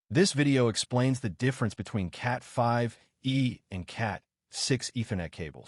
This video explains the difference between Cat5e and Cat6 Ethernet cables.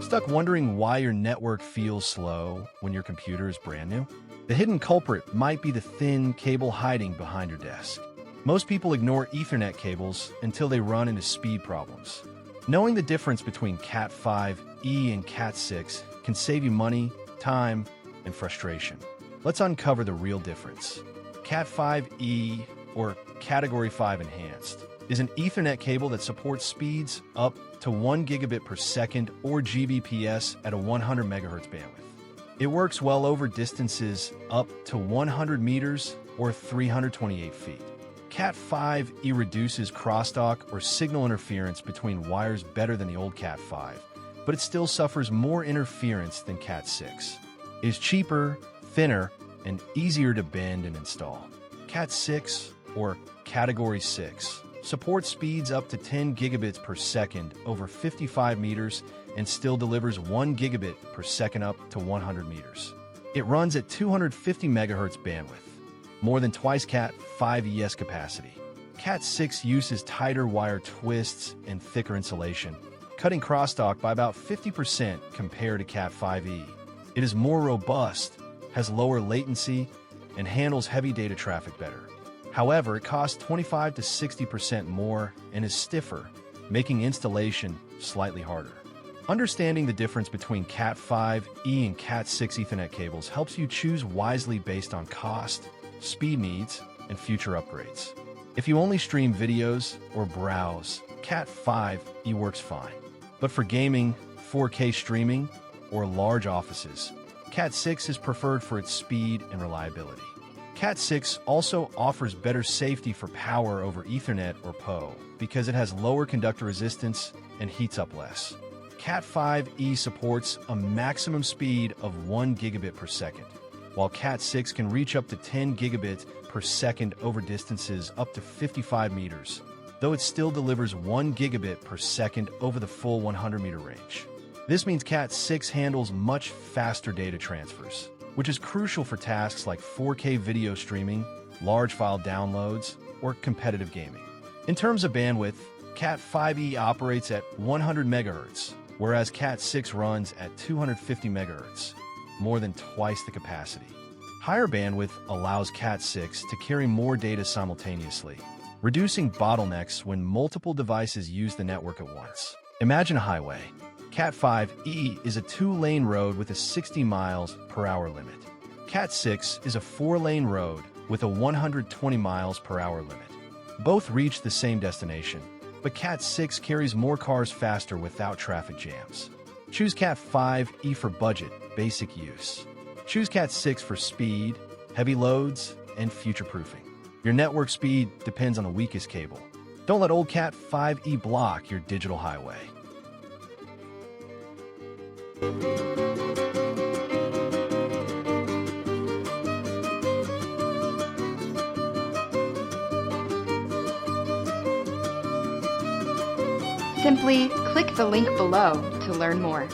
Stuck wondering why your network feels slow when your computer is brand new? The hidden culprit might be the thin cable hiding behind your desk. Most people ignore Ethernet cables until they run into speed problems. Knowing the difference between Cat5e and Cat6 can save you money, time, and frustration. Let's uncover the real difference. Cat5e, or Category 5 Enhanced, is an Ethernet cable that supports speeds up to 1 gigabit per second or Gbps at a 100 megahertz bandwidth. It works well over distances up to 100 meters or 328 feet. Cat5e reduces crosstalk or signal interference between wires better than the old Cat5, but it still suffers more interference than Cat6. It is cheaper, thinner, and easier to bend and install. Cat6, or Category 6, supports speeds up to 10 gigabits per second over 55 meters and still delivers 1 gigabit per second up to 100 meters. It runs at 250 megahertz bandwidth, more than twice Cat5e's capacity. Cat6 uses tighter wire twists and thicker insulation, cutting crosstalk by about 50% compared to Cat5e. It is more robust, has lower latency, and handles heavy data traffic better. However, it costs 25 to 60% more and is stiffer, making installation slightly harder. Understanding the difference between Cat5e and Cat6 Ethernet cables helps you choose wisely based on cost, speed needs, and future upgrades. If you only stream videos or browse, Cat5e works fine. But for gaming, 4K streaming, or large offices, Cat6 is preferred for its speed and reliability. Cat6 also offers better safety for power over Ethernet or PoE because it has lower conductor resistance and heats up less. Cat5e supports a maximum speed of 1 gigabit per second, while Cat6 can reach up to 10 gigabits per second over distances up to 55 meters, though it still delivers 1 gigabit per second over the full 100-meter range. This means Cat6 handles much faster data transfers, which is crucial for tasks like 4K video streaming, large file downloads, or competitive gaming. In terms of bandwidth, Cat5e operates at 100 MHz, whereas Cat6 runs at 250 MHz, more than twice the capacity. Higher bandwidth allows Cat6 to carry more data simultaneously, reducing bottlenecks when multiple devices use the network at once. Imagine a highway. Cat5e is a 2-lane road with a 60 miles per hour limit. Cat6 is a 4-lane road with a 120 miles per hour limit. Both reach the same destination, but Cat6 carries more cars faster without traffic jams. Choose Cat5e for budget, basic use. Choose Cat6 for speed, heavy loads, and future-proofing. Your network speed depends on the weakest cable. Don't let old Cat5e block your digital highway. Simply click the link below to learn more.